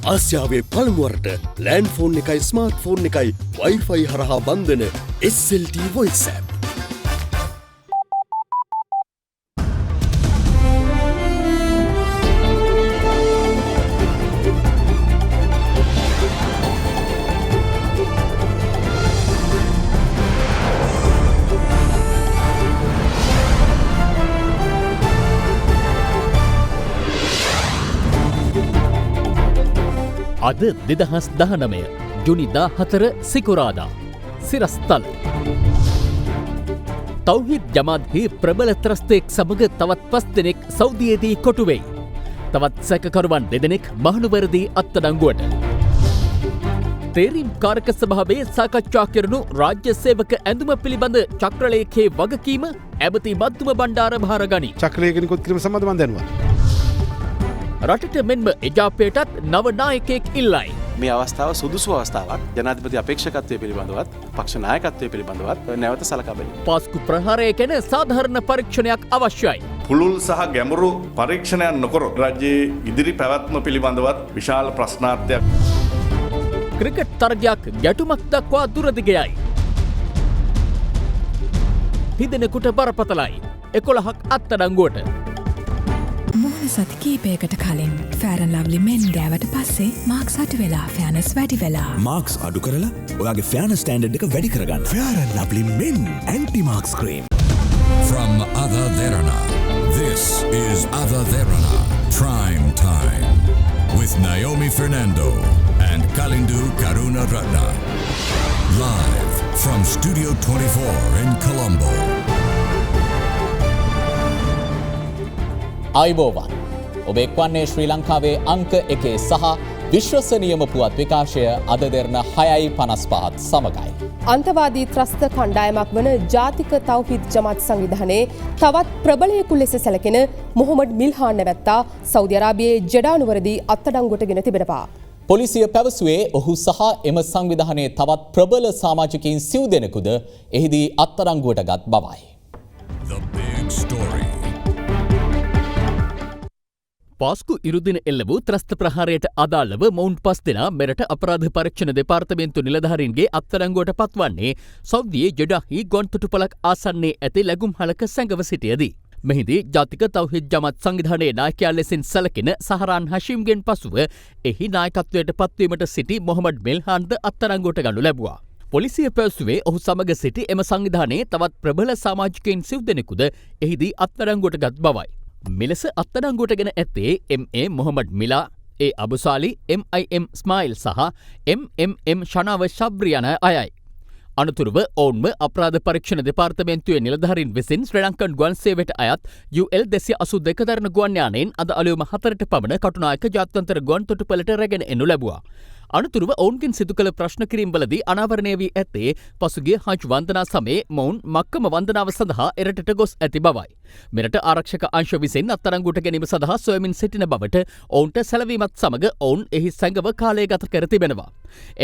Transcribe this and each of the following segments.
ආසියාවේ පළමුවරට land phone එකයි smart phone එකයි වයිෆයි හරහා බන්ධන SLT voice app. අද 2019 ජුනි 14 සිකුරාදා සිරස්තල තෞහිද් ජමාත්හි ප්‍රබල ත්‍රස්තයෙක් සමග තවත් 5 දෙනෙක් සෞදියේදී කොටු වෙයි. තවත් සැකකරුවන් 2 දෙනෙක් මහනුවරදී අත්අඩංගුවට. තේරීම් කාරක සභාවේ සාකච්ඡා කෙරුණු රාජ්‍ය සේවක ඇඳුම පිළිබඳ චක්‍රලේඛයේ වගකීම ඇමති මද්දුම බණ්ඩාර භාරගනී. චක්‍රලේඛනිකුත් කිරීම සම්බන්ධව මම දැනුවා. රටට මෙන්ම එජාපයටත් නව නායකයෙක් ඉල්ලයි. මේ අවස්ථාව සුදුසු අවස්ථාවක් ජනාධිපති අපේක්ෂකත්වය පිළිබඳවත් පක්ෂ නායකත්වය පිළිබඳවත් නැවත සලකා බැලීම. පාස්කු ප්‍රහාරය ගැන සාධාරණ පරීක්ෂණයක් අවශ්‍යයි. පුළුල් සහ ගැඹුරු පරීක්ෂණයක් නොකරොත් රජයේ ඉදිරි පැවැත්ම පිළිබඳවත් විශාල ප්‍රශ්නාර්ථයක්. ක්‍රිකට් තරගයක් ගැටුමක් දක්වා දුරදිගයයි. හිදෙනෙකුට බරපතලයි. 11ක් අත්අඩංගුවට. මුහුණ සති කීපයකට කලින් ෆෑරන් ලව්ලි මෙන් ගෑවට පස්සේ මාක්ස් අඩු වෙලා ෆෑනස් වැඩි වෙලා. මාක්ස් අඩු කරලා ඔයාගේ ෆෑනස් ස්ටෑන්ඩඩ් එක වැඩි කරගන්න. Fair and lovely men anti marks cream. From Ada Derana, this is Ada Derana Prime Time with Naomi Fernando and Kalindu Karuna Ratna. Live from Studio 24 in Colombo. අයිබෝවන් ඔබ එක්වන්නේ ශ්‍රී ලංකාවේ අංක 1 සහ විශ්වසනීයම පුවත් විකාශය අද දෙරන 6:55 සමගයි. අන්තවාදී ත්‍රස්ත කණ්ඩායමක් වන ජාතික තෞහිද් ජමාත් සංවිධානයේ තවත් ප්‍රබලයෙකු ලෙස සැලකෙන මොහොමඩ් මිල්හාන් නැවැත්තා සෞදි අරාබියේ ජෙඩා නුවරදී අත්අඩංගුවට ගෙන තිබෙනවා. පොලිසිය පැවසුවේ ඔහු සහ එම සංවිධානයේ තවත් ප්‍රබල සමාජිකයින් සිව් දෙනෙකුද එහිදී අත්අඩංගුවට ගත් බවයි. The big story. පාස්කු ඉරුදින එල්ල වූ ත්‍රස්ත ප්‍රහාරයට අදාළව මොවුන් 5 දෙනා මෙරට අපරාධ පරීක්ෂණ දෙපාර්තමේන්තු නිලධාරීන්ගේ අත්අඩංගුවට පත්වන්නේ සෞදියේ ජෙඩාහි ගොන්තොටුපළක් ආසන්නයේ ඇති ලැගුම්හලක සැඟව සිටියදී. මෙහිදී ජාතික තෞහිද් ජමාත් සංවිධානයේ නායකයා ලෙසින් සැලකෙන සහරාන් හෂීම්ගෙන් පසුව එහි නායකත්වයට පත්වීමට සිටි මොහොමඩ් මිල්හාන්ද අත්අඩංගුවට ගනු ලැබුවා. පොලිසිය පැවසුවේ ඔහු සමග සිටි එම සංවිධානයේ තවත් ප්‍රබල සමාජිකයින් සිව් දෙනෙකුද එහිදී අත්අඩංගුවට ගත් බවයි. මෙලෙස අත්අඩංගුවට ගෙන ඇත්තේ MA Mohamed Mila, A Abusali, MIM Ismail සහ MMM ෂනාව ශබ්රි යන අයයි. අනතුරුව ඔවුන්ම අපරාධ පරීක්ෂණ දෙපාර්තමේන්තුවේ නිලධාරීන් විසින් ශ්‍රී ලංකන් ගුවන් සේවයට අයත් UL 282 දරන ගුවන් යානයෙන් අද අලුයම 4ට පමණ කටුනායක ජාත්‍යන්තර ගුවන් තොටුපළට රැගෙන එනු ලැබුවා. අනතුරුව ඔවුන්ගෙන් සිදු කළ ප්‍රශ්න කිරීම්වලදී අනාවරණය වී ඇත්තේ පසුගිය හජ් වන්දනා සමයේ මොවුන් මක්කම වන්දනාව සඳහා එරටට ගොස් ඇති බවයි. මෙරට ආරක්ෂක අංශ විසින් අත්අඩංගුවට ගැනීම සඳහා සොයමින් සිටින බවට ඔවුන්ට සැලවීමත් සමග ඔවුන් එහි සැඟව කාලය ගත කර තිබෙනවා.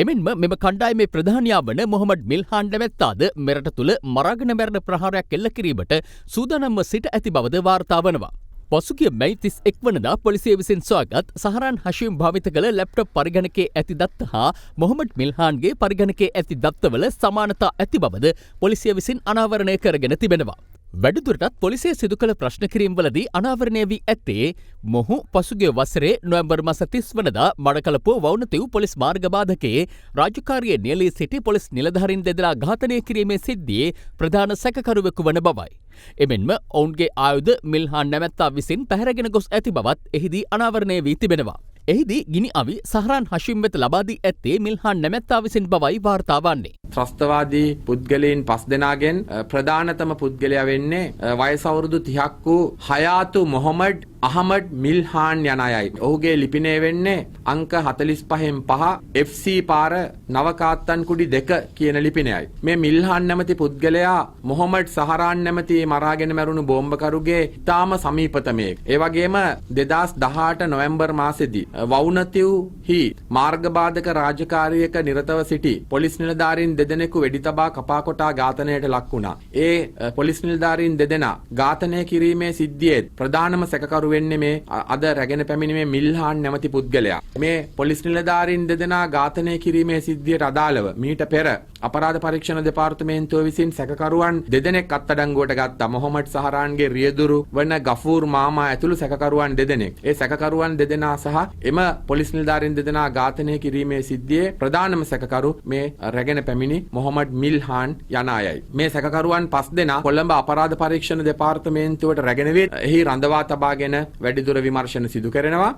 එමෙන්ම මෙම කණ්ඩායමේ ප්‍රධානියා වන මොහොමඩ් මිල්හාන් නැවැත්තාද මෙරට තුළ මරාගෙන මැරෙන ප්‍රහාරයක් එල්ල කිරීමට සූදානම්ව සිට ඇති බවද වාර්තා වනවා. පසුගිය මැයි 31 වනදා පොලිසිය විසින් සොයාගත් සහරාන් හෂීම් භාවිත කළ ලැප්ටොප් පරිගණකයේ ඇති දත්ත හා මොහොමඩ් මිල්හාන්ගේ පරිගණකයේ ඇති දත්තවල සමානතා ඇති බවද පොලිසිය විසින් අනාවරණය කරගෙන තිබෙනවා. වැඩිදුරටත් පොලිසිය සිදු කළ ප්‍රශ්න කිරීම්වලදී අනාවරණය වී ඇත්තේ මොහු පසුගිය වසරේ නොවැම්බර් මාස 30 වනදා මඩකලපුව වවුනතිව් පොලිස් මාර්ග බාධකයේ රාජකාරියේ නියැලී සිටි පොලිස් නිලධාරීන් දෙදෙනා ඝාතනය කිරීමේ සිද්ධියේ ප්‍රධාන සැකකරුවෙකු වන බවයි. එමෙන්ම ඔවුන්ගේ ආයුධ මිල්හාන් නැමැත්තා විසින් පැහැරගෙන ගොස් ඇති බවත් එහිදී අනාවරණය වී තිබෙනවා. එහිදී ගිනි අවි සහරාන් හෂීම් වෙත ලබා දී ඇත්තේ මිල්හාන් නැමැත්තා විසින් බවයි වාර්තා වන්නේ. ත්‍රස්තවාදී පුද්ගලයන් 5 දෙනාගෙන් ප්‍රධානතම පුද්ගලයා වෙන්නේ වයස අවුරුදු 30ක් වූ හයාතු මොහොමඩ් අහමඩ් මිල්හාන් යන අයයි. ඔහුගේ ලිපිනය වෙන්නේ අංක 45න් 5 FC පාර නවකාත්තන් කුඩි 2 කියන ලිපිනයයි. මේ මිල්හාන් නැමැති පුද්ගලයා මොහොමඩ් සහරාන් නැමැති මරාගෙන මැරුණු බෝම්බකරුගේ තාම සමීපතමයෙක්. ඒ වගේම 2018 නොවැම්බර් මාසෙදී වවුනතිව්හි මාර්ගබාධක රාජකාරියක නිරතව සිටි පොලිස් නිලධාරීන් දෙදෙනෙකු වෙඩි තබා කපා කොටා ඝාතනයට ලක් වුණා. ඒ පොලිස් නිලධාරීන් දෙදෙනා ඝාතනය කිරීමේ සිද්ධියේ ප්‍රධානම සැකකරු සැකකරු වෙන්නේ මේ අද රැගෙන පැමිණීමේ මිල්හාන් නැමැති පුද්ගලයා. මේ පොලිස් නිලධාරීන් දෙදෙනා ඝාතනය කිරීමේ සිද්ධියට අදාළව මීට පෙර අපරාධ පරීක්ෂණ දෙපාර්තමේන්තුව විසින් සැකකරුවන් දෙදෙනෙක් අත්අඩංගුවට ගත්තා. මොහොමඩ් සහරාන්ගේ රියදුරු වන ගෆූර් මාමා ඇතුළු සැකකරුවන් දෙදෙනෙක්. ඒ සැකකරුවන් දෙදෙනා සහ එම පොලිස් නිලධාරීන් දෙදෙනා ඝාතනය කිරීමේ සිද්ධියේ ප්‍රධානම සැකකරු මේ රැගෙන පැමිණි මොහොමඩ් මිල්හාන් යන අයයි. මේ සැකකරුවන් 5 දෙනා කොළඹ අපරාධ පරීක්ෂණ දෙපාර්තමේන්තුවට රැගෙන වී එහි රඳවා තබාගෙන වැඩිදුර විමර්ශන සිදු කරනවා.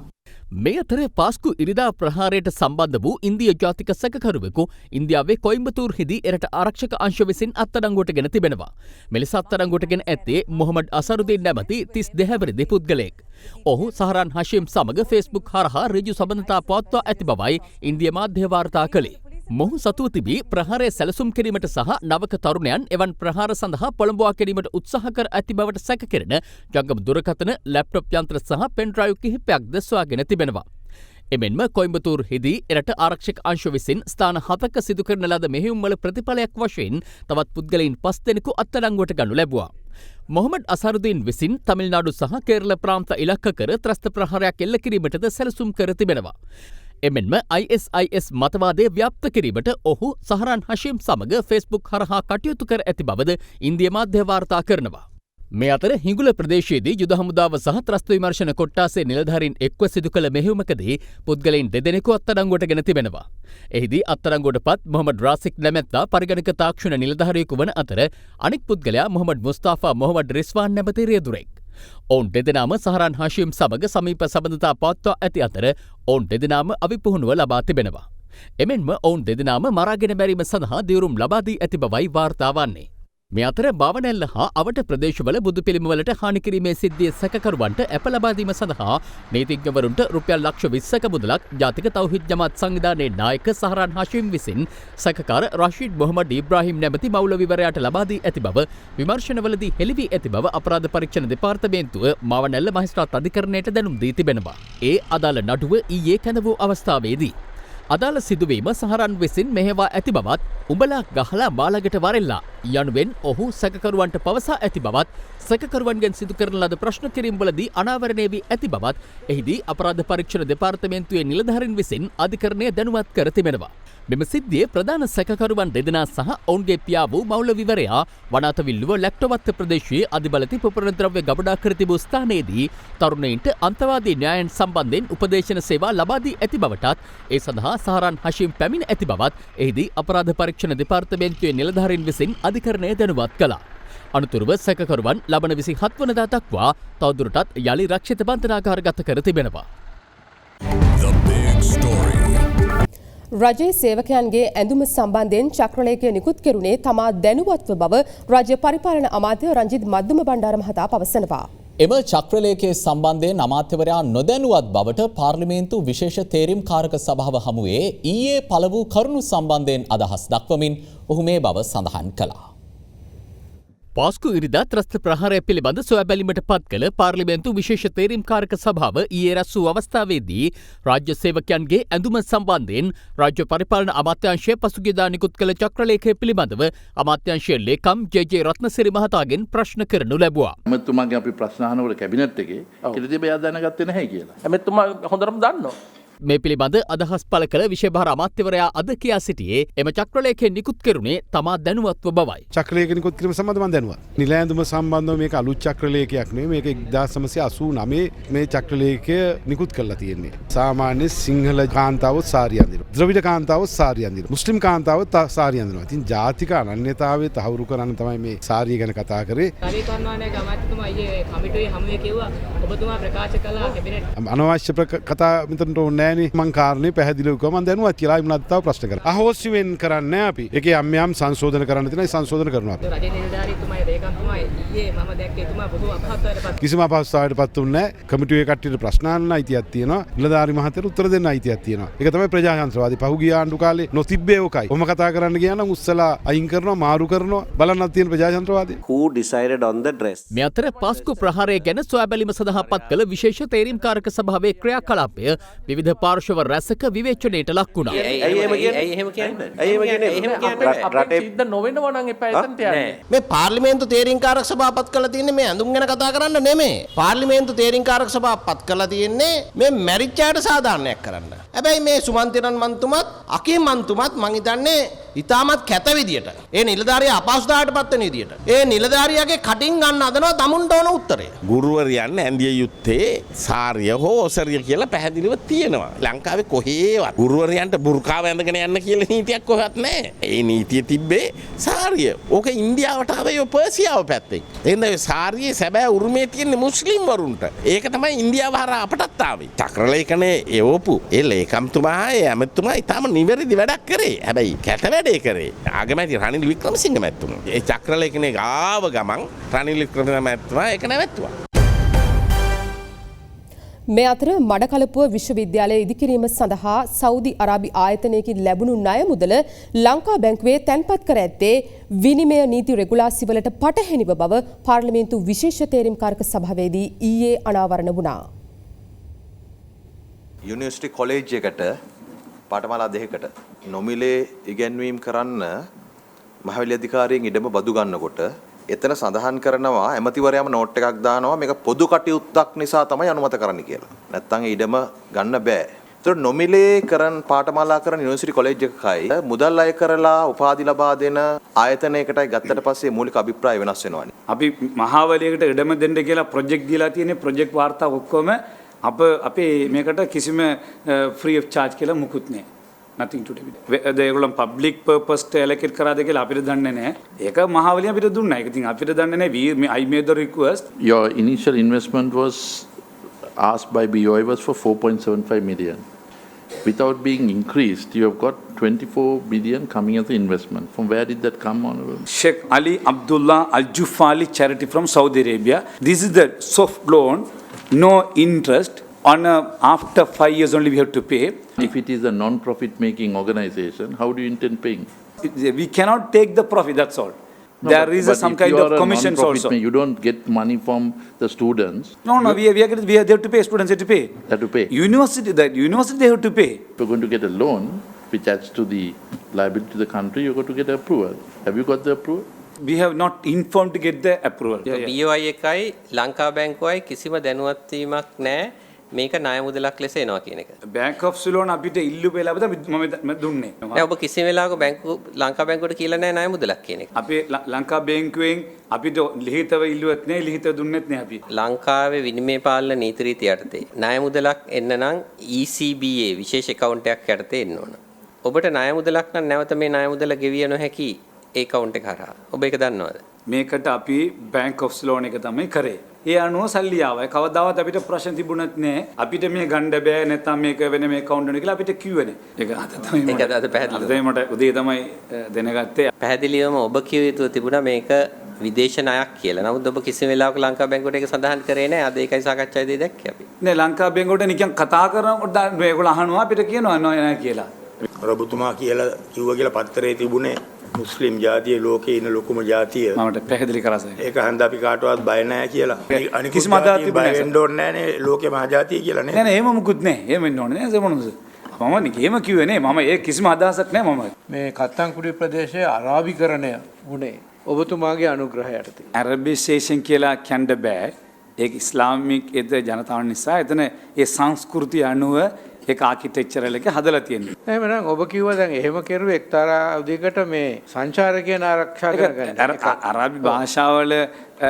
මේ අතර පාස්කු ඉරිදා ප්‍රහාරයට සම්බන්ධ වූ ඉන්දිය ජාතික සැකකරුවෙකු ඉන්දියාවේ කොයිම්බතූර්හිදී එරට ආරක්ෂක අංශ විසින් අත්අඩංගුවට ගෙන තිබෙනවා. මෙලෙස අත්අඩංගුවට ගෙන ඇත්තේ මොහමඩ් අසරුදීන් නැමැති 32 හැවිරිදි පුද්ගලයෙක්. ඔහු සහරාන් හෂීම් සමග ෆේස්බුක් හරහා ඍජු සම්බන්ධතා පවත්වා ඇති බවයි ඉන්දිය මාධ්‍ය වාර්තා කළේ. මොහු සතුව තිබී ප්‍රහාරය සැලසුම් කිරීමට සහ නවක තරුණයන් එවන් ප්‍රහාර සඳහා පොළඹවා කිරීමට උත්සාහ කර ඇති බවට සැක කෙරෙන ජංගම දුරකථන ලැප්ටොප් යන්ත්‍ර සහ පෙන්ඩ්‍රයිව් කිහිපයක්ද සොයාගෙන තිබෙනවා. එමෙන්ම කොයිම්බතූර්හිදී එරට ආරක්ෂක අංශ විසින් ස්ථාන 7ක සිදු කරන ලද මෙහෙයුම්වල ප්‍රතිඵලයක් වශයෙන් තවත් පුද්ගලයින් 5 දෙනෙකු අත්අඩංගුවට ගනු ලැබුවා. මොහමඩ් අසරුදීන් විසින් තමිල්නාඩු සහ කේරළ ප්‍රාන්ත ඉලක්ක කර ත්‍රස්ත ප්‍රහාරයක් එල්ල කිරීමටද සැලසුම් කර තිබෙනවා. එමෙන්ම ISIS මතවාදය ව්‍යාප්ත කිරීමට ඔහු සහරාන් හෂීම් සමග ෆේස්බුක් හරහා කටයුතු කර ඇති බවද ඉන්දිය මාධ්‍ය වාර්තා කරනවා. මේ අතර හිඟුල ප්‍රදේශයේදී යුද හමුදාව සහ ත්‍රස්ත විමර්ශන කොට්ටාසේ නිලධාරීන් එක්ව සිදු කළ මෙහෙයුමකදී පුද්ගලයින් දෙදෙනෙකු අත්අඩංගුවට ගෙන තිබෙනවා. එහිදී අත්අඩංගුවට පත් මොහමඩ් රාසික් නැමැත්තා පරිගණක තාක්ෂණ නිලධාරියෙකු වන අතර අනෙක් පුද්ගලයා මොහමඩ් මුස්තාෆා මොහමඩ් රිස්වාන් නැමැති රියදුරෙක්. ඔවුන් දෙදෙනාම සහරාන් හෂීම් සමග සමීප සබඳතා පවත්වා ඇති අතර ඔවුන් දෙදෙනාම අවිපුහුණුව ලබා තිබෙනවා. එමෙන්ම ඔවුන් දෙදෙනාම මරාගෙන බැරීම සඳහා දියුරුම් ලබා දී ඇති බවයි වාර්තා වන්නේ. මේ අතර බවනැල්ල හා අවට ප්‍රදේශවල බුදු පිළිමවලට හානි කිරීමේ සිද්ධිය සැකකරුවන්ට ඇප ලබා දීම සඳහා නීතිඥවරුන්ට රුපියල් ලක්ෂ 20ක මුදලක් ජාතික තෞහිද් ජමාත් සංවිධානයේ නායක සහරාන් හෂීම් විසින් සැකකාර රෂීඩ් මොහමඩ් ඉබ්‍රාහිම් නැමැති මෞලවිවරයාට ලබා දී ඇති බව විමර්ශනවලදී හෙළි වී ඇති බව අපරාධ පරීක්ෂණ දෙපාර්තමේන්තුව මවනැල්ල මහේස්ත්‍රාත් අධිකරණයට දැනුම් දී තිබෙනවා. ඒ අදාළ නඩුව ඊයේ කැඳ වූ අවස්ථාවේදී අදාළ සිදුවීම සහරන් විසින් මෙහෙවා ඇති බවත් උඹලා ගහලා මාළඟට වරෙල්ලා යනුවෙන් ඔහු සැකකරුවන්ට පවසා ඇති බවත් සැකකරුවන්ගෙන් සිදු කරන ලද ප්‍රශ්න කිරීම්වලදී අනාවරණය වී ඇති බවත් එහිදී අපරාධ පරීක්ෂණ දෙපාර්තමේන්තුවේ නිලධාරීන් විසින් අධිකරණය දැනුවත් කර තිබෙනවා. මෙම සිද්ධියේ ප්‍රධාන සැකකරුවන් දෙදෙනා සහ ඔවුන්ගේ පියා වූ මෞලවිවරයා වනාතවිල්ලුව ලැක්ටොවත්ත ප්‍රදේශයේ අධිබලති පුපුරන ද්‍රව්‍ය ගබඩා කර තිබූ ස්ථානයේදී තරුණයින්ට අන්තවාදී න්‍යායන් සම්බන්ධයෙන් උපදේශන සේවා ලබා දී ඇති බවටත් ඒ සඳහා සහරාන් හෂීම් පැමිණ ඇති බවත් එහිදී අපරාධ පරීක්ෂණ දෙපාර්තමේන්තුවේ නිලධාරීන් විසින් අධිකරණය දැනුවත් කළා. අනතුරුව සැකකරුවන් ලබන 27 වනදා දක්වා තවදුරටත් යලි රක්ෂිත බන්ධනාගාරගත කර තිබෙනවා. The big story. රජයේ සේවකයන්ගේ ඇඳුම සම්බන්ධයෙන් චක්‍රලේඛය නිකුත් කෙරුණේ තමා දැනුවත්ව බව රාජ්‍ය පරිපාලන අමාත්‍ය රංජිත් මද්දුම බණ්ඩාර මහතා පවසනවා. එම චක්‍රලේඛයේ සම්බන්ධයෙන් අමාත්‍යවරයා නොදැනුවත් බවට පාර්ලිමේන්තු විශේෂ තේරීම් කාරක සභාව හමුවේ ඊයේ පළ වූ කරුණු සම්බන්ධයෙන් අදහස් දක්වමින් ඔහු මේ බව සඳහන් කළා. පාස්කු ඉරිදා ත්‍රස්ත ප්‍රහාරය පිළිබඳ සොයා බැලීමට පත් කළ පාර්ලිමේන්තු විශේෂ තේරීම් කාරක සභාව ඊයේ රැස් වූ අවස්ථාවේදී රාජ්‍ය සේවකයන්ගේ ඇඳුම සම්බන්ධයෙන් රාජ්‍ය පරිපාලන අමාත්‍යාංශය පසුගියදා නිකුත් කළ චක්‍රලේඛය පිළිබඳව අමාත්‍යාංශයේ ලේකම් ජේ.ජේ. රත්නසිරි මහතාගෙන් ප්‍රශ්න කරනු ලැබුවා. ඇමතුමාගේ අපි ප්‍රශ්න අහනකොට කැබිනට් එකේ කිලිදෙබ එයා දැනගත්තේ නැහැ කියලා. ඇමතුමා හොඳටම දන්නවා. මේ පිළිබඳ අදහස් පළ කළ විශේෂ අමාත්‍යවරයා අද කියා සිටියේ එම චක්‍රලේඛය නිකුත් කෙරුණේ තමා දැනුවත්ව බවයි. චක්‍රලේඛ නිකුත් කිරීම සම්බන්ධව මම දැනුවත්. නිල ඇඳුම සම්බන්ධව මේක අලුත් චක්‍රලේඛයක් නෙවෙයි. මේක 1989 මේ චක්‍රලේඛය නිකුත් කරලා තියෙන්නේ. සාමාන්‍ය සිංහල කාන්තාවෝ සාරිය අඳිනවා. ද්‍රවිඩ කාන්තාවෝ සාරිය අඳිනවා. මුස්ලිම් කාන්තාවෝ සාරිය අඳිනවා. ඉතින් ජාතික අනන්‍යතාවය තහවුරු කරන්න තමයි මේ සාරිය ගැන කතා කරේ. පරිපාලනායක අමාත්‍යතුමා ඊයේ කමිටුවේ හමුවේ කිව්වා ඔබතුමා ප්‍රකාශ කළා කැබිනට් අනවශ්‍ය කතා මෙතනට ඕනේ මං කාරණේ පැහැදිලිව කිව්වා මං දැනුවත් කියලා මුලත් තව ප්‍රශ්න කරා. අහෝසි වෙන් කරන්නේ අපි. ඒකේ යම් සංශෝධන කරන්න තියෙනවා. ඒ සංශෝධන කරනවා අපි. රජයේ නිලධාරීතුමායි රේකම්තුමායි ඊයේ මම දැක්කේ එතුමා බොහෝ අපහසුතාවයකට කිසිම අපහසුතාවයකටපත් උන්නේ නැහැ. කමිටුවේ කට්ටියට ප්‍රශ්න අහන්න අයිතියක් තියෙනවා. නිලධාරි මහත්තයට උත්තර දෙන්න අයිතියක් තියෙනවා. ඒක තමයි ප්‍රජාතන්ත්‍රවාදී. පහුගිය ආණ්ඩු කාලේ නොතිබ්බේ ඕකයි. ඔහොම කතා කරන්න ගියා නම් උස්සලා අයින් කරනවා මාරු කරනවා. බලන්නත් තියෙන ප්‍රජාතන්ත්‍රවාදී. Who decided on the dress? මේ අතර පාස්කු ප්‍රහාරය ගැන සොයා බැලීම සඳහා පත් කළ විශේෂ තේරීම් කාරක සභාවේ ක්‍රියාකලාපය විවිධ පාර්ශව රැසක විවේචනයට ලක් වුණා. සිද්ධ නොවෙනවා නම් එපා එතනට යන්න. මේ පාර්ලිමේන්තු තේරීම්කාරක සභාව පත් කරලා තියෙන්නේ මේ ඇඳුම් ගැන කතා කරන්න නෙමෙයි. පාර්ලිමේන්තු තේරීම්කාරක සභාව පත් කරලා තියෙන්නේ මේ මැරිච් අයට සාධාරණයක් කරන්න. හැබැයි මේ සුමන්තිරන් මන්තුමත් අකී මන්තුමත් මං හිතන්නේ ඉතාමත් කැත විදියට ඒ නිලධාරියා අපහසුතාවයට පත් වෙන විදියට ඒ නිලධාරියාගේ කටින් ගන්න හදනවා තමුන්ට ඕන උත්තරය. ගුරුවරයන් ඇඳිය යුත්තේ සාරිය හෝ ඔසරිය කියලා පැහැදිලිව තියෙනවා. ලංකාවේ කොහේවත් ගුරුවරයන්ට බුර්කාව ඇඳගෙන යන්න කියලා නීතියක් කොහෙවත් නැහැ. ඒ නීතිය තිබ්බේ සාරිය. ඕක ඉන්දියාවට ආවේ පර්සියාව පැත්තේ. එහෙනම් ඒ සාරියේ සැබෑ උරුමේ තියෙන්නේ මුස්ලිම් වරුන්ට. ඒක තමයි ඉන්දියාව හරහා අපටත් ආවේ. චක්‍රලේඛනේ එවපු ඒ ලේකම්තුමා ඒ ඇමතුමා ඊටම නිවැරදි වැඩක් කරේ. හැබැයි කැත වැඩේ කරේ ආගමැති රනිල් වික්‍රමසිංහ මැතිතුමා. ඒ චක්‍රලේඛනේ ආව ගමන් රනිල් වික්‍රමසිංහ මැතිතුමා ඒක නැවැත්තුවා. මේ අතර මඩකලපුව විශ්වවිද්‍යාලය ඉදිකිරීම සඳහා සෞදි අරාබි ආයතනයකින් ලැබුණු ණය මුදල ලංකා බැංකුවේ තැන්පත් කර ඇත්තේ විනිමය නීති රෙගුලාසිවලට පටහැනිව බව පාර්ලිමේන්තු විශේෂ තේරීම්කාරක සභාවේදී ඊයේ අනාවරණ වුණා. යුනිවර්සිටි කොලෙජ් එකට පාඨමාලා දෙකකට නොමිලේ ඉගැන්වීම් කරන්න මහවිලි අධිකාරියෙන් ඉඩම බදු ගන්නකොට එතන සඳහන් කරනවා ඇමතිවරයාම නෝට් එකක් දානවා මේක පොදු කටයුත්තක් නිසා තමයි අනුමත කරන්න කියලා. නැත්තම් ඒ ඉඩම ගන්න බෑ. ඒතර නොමිලේ කරන් පාඨමාලා කරන යුනිවර්සිටි කොලෙජ් එකකයි මුදල් අය කරලා උපාධි ලබා දෙන ආයතනයකටයි ගත්තට පස්සේ මූලික අභිප්‍රාය වෙනස් වෙනවානේ. අපි මහාවලියකට ඉඩම දෙන්න කියලා ප්‍රොජෙක්ට් දීලා තියෙන්නේ ප්‍රොජෙක්ට් වාර්තා ඔක්කොම අපේ මේකට කිසිම ෆ්‍රී ඔෆ් චාර්ජ් කියලා මුකුත් නැහැ. nothing to do with it. ඒගොල්ලන් public purpose ට allocate කරාද කියලා අපිට දන්නේ නැහැ. ඒක මහාවලිය අපිට දුන්නා. ඒක ඉතින් අපිට දන්නේ නැහැ. I made the request. Your initial investment was asked by BOI was for 4.75 million. Without being increased, you have got 24 billion coming as an investment. From where did that come, Honorable? Sheikh Ali Abdullah Al Jufali charity from Saudi Arabia. This is the soft loan, no interest. After 5 years only we have to pay. If it is a non-profit making organization, how do you intend paying? We cannot take the profit, that's all. No, there is some kind of commissions also. You don't get money from the students. No, we have to pay. Students have to pay. They have to pay. University they have to pay. If you're going to get a loan, which adds to the liability to the country, you're going to get approval. Have you got the approval? We have not informed to get the approval. BOI එකයි ලංකා බැංකුවයි කිසිම දැනුවත් වීමක් නැහැ. මේක ණය මුදලක් ලෙස එනවා කියන එක. Bank of Ceylon අපිට ඉල්ලු වෙලාවද මම දුන්නේ. නෑ ඔබ කිසිම වෙලාවක ලංකා බැංකුවට කියලා නැහැ ණය මුදලක් කියන එක. අපි ලංකා බැංකුවෙන් අපිට ලිඛිතව ඉල්ලුවත් නැහැ ලිඛිතව දුන්නෙත් නැහැ අපි. ලංකාවේ විනිමය පාලන නීති රීති යටතේ ණය මුදලක් එන්න නම් ECBA විශේෂ account එකක් යටතේ එන්න ඕන. ඔබට ණය මුදලක් නම් නැවත මේ ණය මුදල ගෙවිය නොහැකි ඒ account එක හරහා. ඔබ ඒක දන්නවද? මේකට අපි Bank of Ceylon එක තමයි කරේ. ඒ අනුව සල්ලි ආවයි. කවදාවත් අපිට ප්‍රශ්න තිබුණත් නෑ. අපිට මේ ගන්න බෑ නැත්නම් මේක වෙන මේ account එක කියලා අපිට කිව්වේ නෑ. ඒක අද තමයි මට උදේ තමයි දැනගත්තේ. පැහැදිලිවම ඔබ කිව්ව යුතු තිබුණා මේක විදේශ ණයක් කියලා. නමුත් ඔබ කිසිම වෙලාවක ලංකා බැංකුවට ඒක සඳහන් කරේ නෑ. අද ඒකයි සාකච්ඡාවේදී දැක්කේ අපි. නෑ ලංකා බැංකුවට නිකන් කතා කරනකොට මේගොල්ලෝ අහනවා අපිට කියනවා නෑ කියලා. රබතුමා කියලා කිව්වා කියලා පත්තරේ තිබුණේ මුස්ලිම් ජාතිය ලෝකේ ඉන්න ලොකුම ජාතිය. මමට පැහැදිලි කරා සර්. ඒක හන්ද අපි කාටවත් බය නැහැ කියලා. කිසිම අදහසක් තිබුණේ නැහැ. බය වෙන්න ඕනේ නැහනේ ලෝකේ මහ ජාතිය කියලා නේ. නෑ නෑ එහෙම මුකුත් නෑ. එහෙම වෙන්න ඕනේ නෑ සමනස. මම නිකේම කිව්වේ නේ. මම ඒ කිසිම අදහසක් නෑ මම. මේ කත්තන්කුඩි ප්‍රදේශයේ අරාබිකරණය වුණේ ඔබතුමාගේ අනුග්‍රහය යටතේ. අරබිසේෂන් කියලා කියන්න බෑ. ඒක ඉස්ලාමික් ජනතාව නිසා එතන ඒ සංස්කෘතිය අනුව ඒක ආකිටෙක්චරල් එක හදලා තියෙනවා. එහෙමනම් ඔබ කිව්වා දැන් එහෙම කරුවේ එක්තරා උදයකට මේ සංචාරකයන් ආරක්ෂා කරගන්න. අරාබි භාෂාවල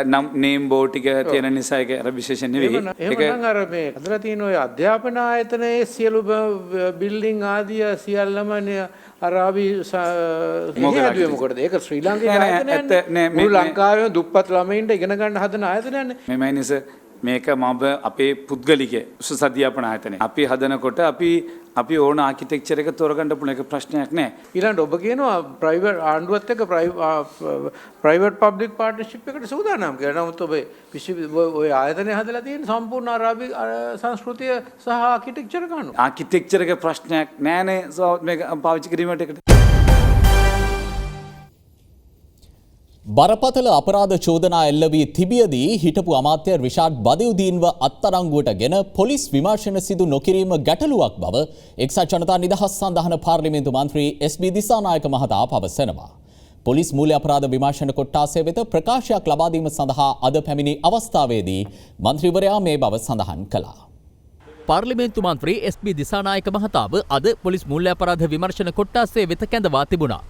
නම් නේම් බෝඩ් ටික තියෙන නිසා ඒක අරබිසේෂන් නෙවෙයි. එහෙමනම් අර මේ හදලා තියෙන ඔය අධ්‍යාපන ආයතනයේ සියලු බිල්ඩින් ආදිය සියල්ලම අරාබි හැදුවේ මොකටද? ඒක ශ්‍රී ලාංකික ආයතනයක් නේ. මුළු ලංකාවේම දුප්පත් ළමයින්ට ඉගෙන ගන්න හදන ආයතනයක් නේ. මේ මයිනස මේක මම අපේ පුද්ගලික උසස් අධ්‍යාපන ආයතනය. අපි හදනකොට අපි ඕන ආකිටෙක්චර් එක තෝරගන්න පුළුවන් එක ප්‍රශ්නයක් නෑ. ඊළඟට ඔබ කියනවා ප්‍රයිවට් ආණ්ඩුවත් එක්ක ප්‍රයිවට් පබ්ලික් පාර්ට්නර්ෂිප් එකට සූදානම් කියලා. නමුත් ඔබ ඔය ආයතනය හදලා තියෙන සම්පූර්ණ අරාබි සංස්කෘතිය සහ ආකිටෙක්චර් ගන්නවා. ආකිටෙක්චර් එක ප්‍රශ්නයක් නෑනේ මේක පාවිච්චි කිරීමට එකට. බරපතල අපරාධ චෝදනා එල්ල වී තිබියදී හිටපු අමාත්‍ය රිෂාඩ් බදියුදීන්ව අත්අඩංගුවට ගෙන පොලිස් විමර්ශන සිදු නොකිරීම ගැටලුවක් බව එක්සත් ජනතා නිදහස් සන්ධාන පාර්ලිමේන්තු මන්ත්‍රී එස්.බී. දිසානායක මහතා පවසනවා. පොලිස් මූල්‍ය අපරාධ විමර්ශන කොට්ටාසය වෙත ප්‍රකාශයක් ලබා දීම සඳහා අද පැමිණි අවස්ථාවේදී මන්ත්‍රීවරයා මේ බව සඳහන් කළා. පාර්ලිමේන්තු මන්ත්‍රී එස්.බී. දිසානායක මහතාව අද පොලිස් මූල්‍ය අපරාධ විමර්ශන කොට්ටාසය වෙත කැඳවා තිබුණා.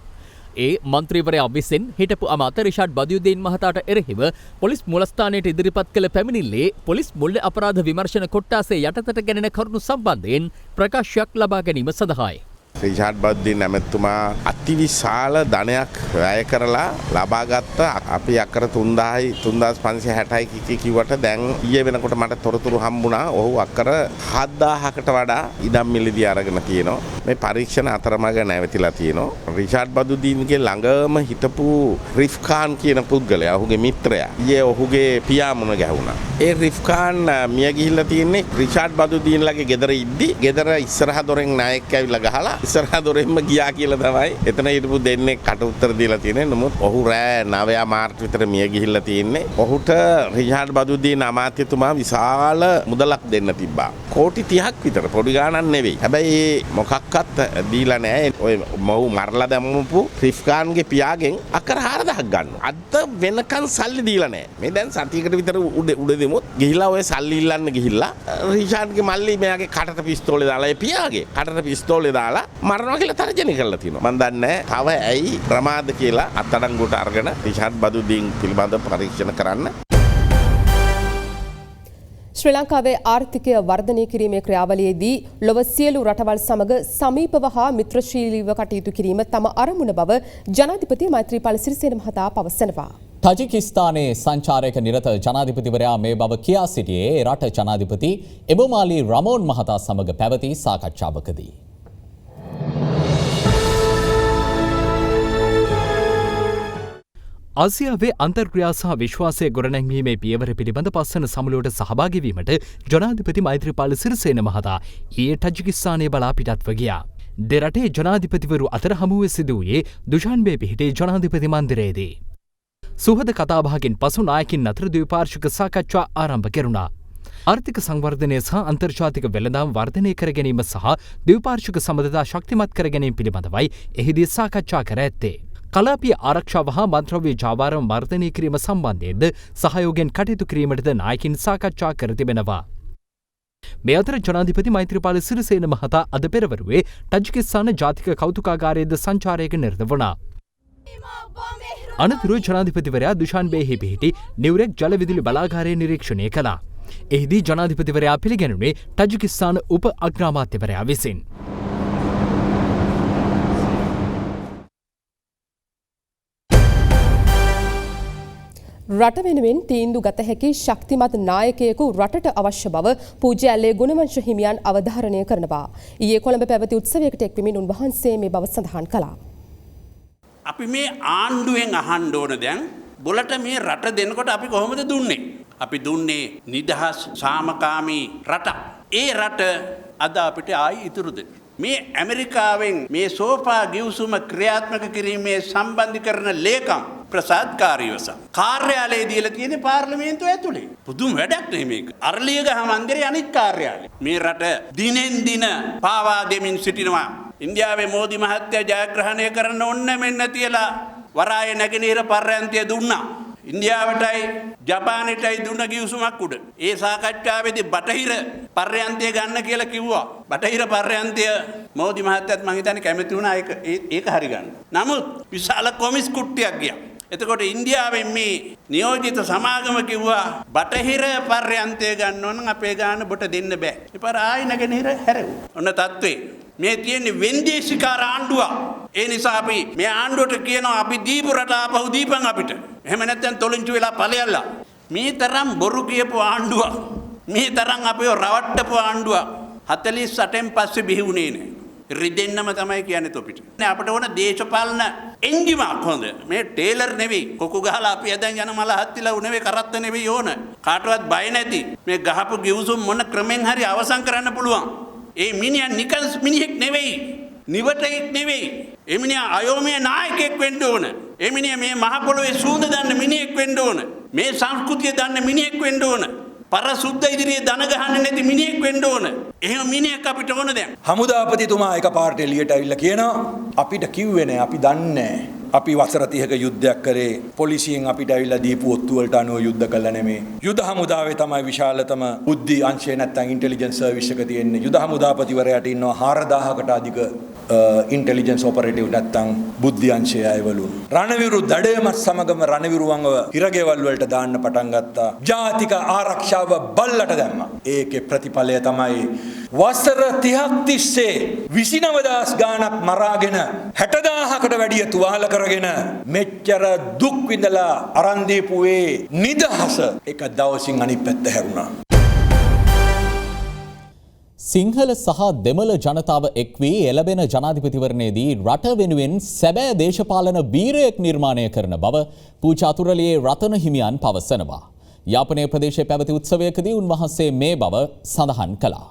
ඒ මන්ත්‍රීවරයා විසින් හිටපු අමාත්‍ය රිෂාඩ් බදියුදීන් මහතාට එරෙහිව පොලිස් මූලස්ථානයට ඉදිරිපත් කළ පැමිණිල්ලේ පොලිස් මූල්‍ය අපරාධ විමර්ශන කොට්ටාසේ යටතට ගැනෙන කරුණු සම්බන්ධයෙන් ප්‍රකාශයක් ලබා ගැනීම සඳහායි. රිෂාඩ් බද්දීන් ඇමැතුමා අතිවිශාල ධනයක් වැය කරලා ලබාගත්ත අපි අක්කර 3560යි කිව්වට දැන් ඊයේ වෙනකොට මට තොරතුරු හම්බුණා. ඔහු අක්කර 7000කට වඩා ඉඩම් මිලදී අරගෙන තියෙනවා. මේ පරීක්ෂණ අතරමඟ නැවතිලා තියෙනවා. රිෂාඩ් බදුදීන්ගේ ළඟම හිටපු රිෆ්කාන් කියන පුද්ගලයා ඔහුගේ මිත්‍රයා ඊයේ ඔහුගේ පියා මුණ ගැහුණා. ඒ රිෆ්කාන් මිය ගිහිල්ලා තියෙන්නේ රිෂාඩ් බදුදීන්ලගේ ගෙදර ඉද්දි ගෙදර ඉස්සරහ දොරෙන් නායකයෙක් ඇවිල්ලා ගහලා ඉස්සරහ දොරෙන්ම ගියා කියලා තමයි එතන හිටපු දෙන්නේ කට උත්තර දීලා තියෙන්නේ. නමුත් ඔහු රෑ 9 මාර්ච් විතර මිය ගිහිල්ලා තියෙන්නේ. ඔහුට රිෂාඩ් බදුදීන් අමාත්‍යතුමා විශාල මුදලක් දෙන්න තිබ්බා. කෝටි 30ක් විතර. පොඩි ගාණක් නෙවෙයි. හැබැයි මොකක්වත් දීලා නැහැ. ඔය මොහු මරලා දැම්මපු රිෆ්කාන්ගේ පියාගෙන් අක්කර 4000ක් ගන්නවා. අද වෙනකන් සල්ලි දීලා නැහැ. මේ දැන් සතියකට විතර උඩ දෙමුත් ගිහිල්ලා ඔය සල්ලි ඉල්ලන්න ගිහිල්ලා රිෂාඩ්ගේ මල්ලි මෙයාගේ කටට පිස්තෝලේ දාලා ඒ පියාගේ කටට පිස්තෝලේ දාලා මරනවා කියලා තර්ජනය කරලා තියෙනවා. මම දන්නේ තව ඇයි ප්‍රමාද කියලා අත්අඩංගුවට අරගෙන රිෂාඩ් බදුදීන් පිළිබඳව පරීක්ෂණ කරන්න. ශ්‍රී ලංකාවේ ආර්ථිකය වර්ධනය කිරීමේ ක්‍රියාවලියේදී ලොව සියලු රටවල් සමග සමීපව හා මිත්‍රශීලීව කටයුතු කිරීම තම අරමුණ බව ජනාධිපති මෛත්‍රීපාල සිරිසේන මහතා පවසනවා. තජිකිස්තානයේ සංචාරයක නිරත ජනාධිපතිවරයා මේ බව කියා සිටියේ රට ජනාධිපති එබෝමාලි රමෝන් මහතා සමග පැවති සාකච්ඡාවකදී. ආසියාවේ අන්තර්ක්‍රියා සහ විශ්වාසය ගොඩනැංවීමේ පියවර පිළිබඳ පස්වන සමුළුවට සහභාගී වීමට ජනාධිපති මෛත්‍රීපාල සිරිසේන මහතා ඊයේ ටජිකිස්තානයේ බලා පිටත්ව ගියා. දෙරටේ ජනාධිපතිවරු අතර හමුවේ සිදු වූයේ දුෂාන්බේ පිහිටේ ජනාධිපති මන්දිරයේදී. සුහද කතාබහකින් පසු නායකින් අතර ද්විපාර්ශ්වික සාකච්ඡා ආරම්භ කෙරුණා. ආර්ථික සංවර්ධනය සහ අන්තර්ජාතික වෙළඳාම් වර්ධනය කර ගැනීම සහ ද්විපාර්ශ්වික සම්බන්ධතා ශක්තිමත් කර ගැනීම පිළිබඳවයි එහිදී සාකච්ඡා කර ඇත්තේ. කලාපීය ආරක්ෂාව හා මන්ත්‍රව්‍ය ජාවාරම් වර්ධනය කිරීම සම්බන්ධයෙන්ද සහයෝගයෙන් කටයුතු කිරීමටද නායකින් සාකච්ඡා කර තිබෙනවා. මේ අතර ජනාධිපති මෛත්‍රීපාල සිරිසේන මහතා අද පෙරවරුවේ ටජිකිස්තාන ජාතික කෞතුකාගාරයේද සංචාරයක නිරත වුණා. අනතුරුව ජනාධිපතිවරයා දුෂාන්බේහි පිහිටි නිව්රෙක් ජලවිදුලි බලාගාරය නිරීක්ෂණය කළා. එහිදී ජනාධිපතිවරයා පිළිගැනුනේ ටජිකිස්තාන උප අග්‍රාමාත්‍යවරයා විසින්. රට වෙනුවෙන් තීන්දුව ගත හැකි ශක්තිමත් නායකයෙකු රටට අවශ්‍ය බව පූජ්‍ය ඇල්ලේ ගුණවංශ හිමියන් අවධාරණය කරනවා. ඊයේ කොළඹ පැවති උත්සවයකට එක්වමින් උන්වහන්සේ මේ බව සඳහන් කළා. අපි මේ ආණ්ඩුවෙන් අහන්න ඕන දැන් බොලට මේ රට දෙනකොට අපි කොහොමද දුන්නේ? අපි දුන්නේ නිදහස් සාමකාමී රට. ඒ රට අද අපිට ආයි ඉතුරුද? මේ ඇමරිකාවෙන් මේ සෝපා ගිවිසුම ක්‍රියාත්මක කිරීමේ සම්බන්ධීකරණ ලේකම් ප්‍රසාද් කාර්යවස කාර්යාලයේ දීලා තියෙන පාර්ලිමේන්තුව ඇතුලේ. පුදුම වැඩක් නේ මේක. අරලියගහ මන්දිරේ අනිත් කාර්යාලය. මේ රට දිනෙන් දින පාවා දෙමින් සිටිනවා. ඉන්දියාවේ මෝදි මහත්තයා ජයග්‍රහණය කරන්න ඕන මෙන්න තියලා වරායේ නැගෙනහිර පර්යන්තය දුන්නා. ඉන්දියාවටයි ජපානයටයි දුන්න ගිවිසුමක් උඩ. ඒ සාකච්ඡාවේදී බටහිර පර්යන්තය ගන්න කියලා කිව්වා. බටහිර පර්යන්තය මෝදි මහත්තයාත් මං හිතන්නේ කැමති වුණා ඒක හරි ගන්න. නමුත් විශාල කොමිස් කුට්ටියක් ගියා. එතකොට ඉන්දියාවෙන් මේ නියෝජිත සමාගම කිව්වා බටහිර පර්යන්තය ගන්න ඕන අපේ ගාන බොට දෙන්න බෑ. ඒපාර ආයි නැගෙනහිර හැරෙව්වා. ඔන්න තත්ත්වේ මේ තියෙන්නේ වෙන්දේශිකාර ආණ්ඩුවක්. ඒ නිසා අපි මේ ආණ්ඩුවට කියනවා අපි දීපු රට ආපහු දීපන් අපිට. එහෙම නැත්නම් තොලින්චු වෙලා ඵලයල්ලා. මේ තරම් බොරු කියපු ආණ්ඩුවක්. මේ තරම් අපිව රවට්ටපු ආණ්ඩුවක් 48න් පස්සේ බිහි වුණේ නෑ. රිදෙන්නම තමයි කියන්නේ තොපිට. අපිට ඕන දේශපාලන එන්ජිමක් හොඳ. මේ ටේලර් නෙවෙයි. කොකු ගහලා අපි ඇදන් යන මල හත්තිලා නෙවෙයි කරත්ත නෙවෙයි ඕන. කාටවත් බය නැති. මේ ගහපු ගිවිසුම් මොන ක්‍රමෙන් හරි අවසන් කරන්න පුළුවන්. ඒ මිනිහා නිකන් මිනිහෙක් නෙවෙයි. නිවටෙක් නෙවෙයි. ඒ මිනිහා අයෝමයේ නායකයෙක් වෙන්න ඕන. ඒ මිනිහ මේ මහ පොළොවේ සූඳ දන්න මිනිහෙක් වෙන්න ඕන. මේ සංස්කෘතිය දන්න මිනිහෙක් වෙන්න ඕන. පර සුද්ධ ඉදිරියේ දන ගහන්නේ නැති මිනිහෙක් වෙන්න ඕන. එහෙම මිනිහෙක් අපිට ඕන දැන්. හමුදාපතිතුමා එකපාරට එළියට ඇවිල්ලා කියනවා අපිට කිව්වේ නෑ අපි දන්නේ නෑ. අපි වසර 30ක යුද්ධයක් කරේ පොලිසියෙන් අපිට ඇවිල්ලා දීපු ඔත්තු වලට අනුව යුද්ධ කළා නෙමේ. යුද හමුදාවේ තමයි විශාලතම බුද්ධි අංශය නැත්තම් ඉන්ටෙලිජන්ස් සර්විස් එක තියෙන්නේ. යුද හමුදාපතිවරයාට ඉන්නවා 4000කට අධික ඉන්ටෙලිජන්ස් ඔපරේටිව් නැත්තම් බුද්ධි අංශය අයවලු. රණවිරු දඩයමත් සමගම රණවිරුවන්ව හිරගෙවල් වලට දාන්න පටන් ගත්තා. ජාතික ආරක්ෂාව බල්ලට දැම්මා. ඒකේ ප්‍රතිඵලය තමයි වසර 30ක් තිස්සේ 29000 ගාණක් මරාගෙන 60000කට වැඩිය තුවාල කරගෙන මෙච්චර දුක් විඳලා අරන් දීපුවේ නිදහස එක දවසින් අනිත් පැත්ත හැරුණා. සිංහල සහ දෙමළ ජනතාව එක් වී එළබෙන ජනාධිපතිවරණයේදී රට වෙනුවෙන් සැබෑ දේශපාලන වීරයෙක් නිර්මාණය කරන බව පූජාතුරලියේ රතන හිමියන් පවසනවා. යාපනයේ ප්‍රදේශයේ පැවති උත්සවයකදී උන්වහන්සේ මේ බව සඳහන් කළා.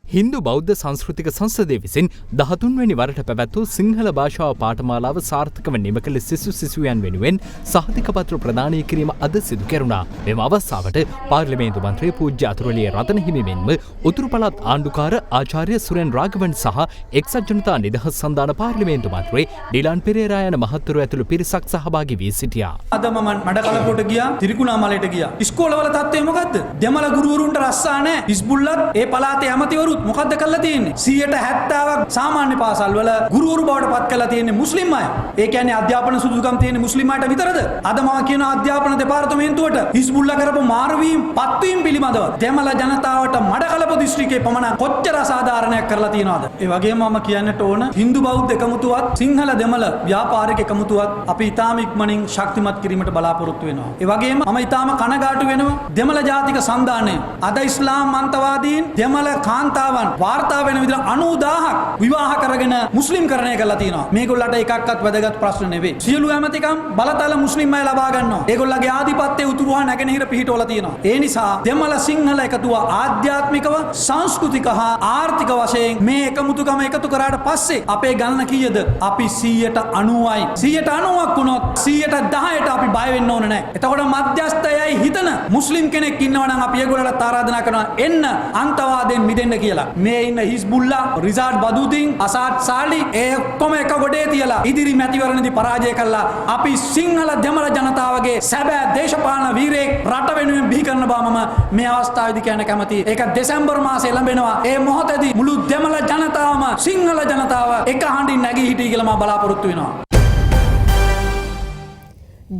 හින්දු බෞද්ධ සංස්කෘතික සංසදය විසින් 13 වෙනි වරට පැවැත්වූ සිංහල භාෂාව පාඨමාලාව සාර්ථකව නිම කළ සිසුයන් වෙනුවෙන් සහතිකපත්‍ර ප්‍රදානය කිරීම අද සිදු කෙරුණා. මෙම අවස්ථාවට පාර්ලිමේන්තු මන්ත්‍රී පූජ්‍ය අතුරුලියේ රතන හිමි මෙන්ම උතුරු පළාත් ආණ්ඩුකාර ආචාර්ය සුරෙන් රාඝවන් සහ එක්සත් ජනතා නිදහස් සන්ධාන පාර්ලිමේන්තු මන්ත්‍රී ඩිලාන් පෙරේරා යන මහත්වරු ඇතුළු පිරිසක් සහභාගී වී සිටියා. අද මම මඩකලපුවට ගියා, තිරිකුණාමලයට ගියා. ඉස්කෝලවල තත්ත්වය මොකද්ද? දෙමළ ගුරුවරුන්ට රස්සා නැහැ. හිස්බුල්ලත් ඒ පළාතේ ඇමතිවරු මොකද්ද කරලා තියෙන්නේ 70%ක් සාමාන්‍ය පාසල් වල ගුරුවරු බවට පත් කරලා තියෙන්නේ මුස්ලිම් අය. ඒ කියන්නේ අධ්‍යාපන සුදුසුකම් තියෙන්නේ මුස්ලිම් අයට විතරද? අද මම කියන අධ්‍යාපන දෙපාර්තමේන්තුවට හිස්බුල්ලා කරපු මාරුවීම් පත්වීම් පිළිබඳව දෙමළ ජනතාවට මඩකලපු දිස්ත්‍රික්කයේ පමණ කොච්චර අසාධාරණයක් කරලා තියෙනවද? ඒ වගේම මම කියන්නට ඕන හින්දු බෞද්ධ එකමුතුවත් සිංහල දෙමළ ව්‍යාපාරික එකමුතුවත් අපි ඊටාම ඉක්මනින් ශක්තිමත් කිරීමට බලාපොරොත්තු වෙනවා. ඒ වගේම මම ඊටාම කනගාටු වෙනවා දෙමළ ජාතික සන්ධානය අද ඉස්ලාම් අන්තවාදීන් දෙමළ කාන්තාවන් වාර්තා වෙන විදිහට 90000ක් විවාහ කරගෙන මුස්ලිම් කරණය කරලා තියෙනවා. මේගොල්ලන්ට එකක්වත් වැදගත් ප්‍රශ්න නෙවෙයි. සියලු ඇමතිකම් බලතල මුස්ලිම් අය ලබා ගන්නවා. ඒගොල්ලන්ගේ ආධිපත්‍යය උතුරුහා නැගෙනහිර පිහිටවලා තියෙනවා. ඒ නිසා දෙමළ සිංහල එකතුව ආධ්‍යාත්මිකව සංස්කෘතික හා ආර්ථික වශයෙන් මේ එකමුතුකම එකතු කරාට පස්සේ අපේ ගණන කීයද? අපි 90%යි. 90%ක් වුණොත් 10%ට අපි බය වෙන්න ඕන නැහැ. එතකොට මධ්‍යස්ථයයි හිතන මුස්ලිම් කෙනෙක් ඉන්නවා නම් අපි ඒගොල්ලන්ට ආරාධනා කරනවා එන්න අන්තවාදයෙන් මිදෙන්න කියලා. මේ ඉන්න හිස්බුල්ලා, රිසාඩ් බදුදින්, අසාඩ් සාලි ඒ ඔක්කොම එක ගොඩේ තියලා ඉදිරි මැතිවරණදී පරාජය කළා. අපි සිංහල දෙමළ ජනතාවගේ සැබෑ දේශපාලන වීරයෙක් රට වෙනුවෙන් බිහි කරන බව මම මේ අවස්ථාවේදී කියන්න කැමතියි. ඒක දෙසැම්බර් මාසයේ ලැබෙනවා. ඒ මොහොතේදී මුළු දෙමළ ජනතාවම සිංහල ජනතාව එක හඬින් නැගී හිටියි කියලා මම බලාපොරොත්තු වෙනවා.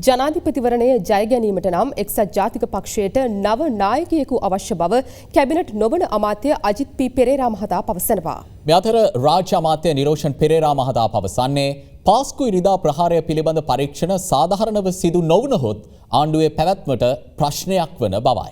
ජනාධිපතිවරණය ජය ගැනීමට නම් එක්සත් ජාතික පක්ෂයට නව නායකයෙකු අවශ්‍ය බව කැබිනට් නොවන අමාත්‍ය අජිත් පී පෙරේරා මහතා පවසනවා. මේ අතර රාජ්‍ය අමාත්‍ය නිරෝෂන් පෙරේරා මහතා පවසන්නේ පාස්කු ඉරිදා ප්‍රහාරය පිළිබඳ පරීක්ෂණ සාධාරණව සිදු නොවුනහොත් ආණ්ඩුවේ පැවැත්මට ප්‍රශ්නයක් වන බවයි.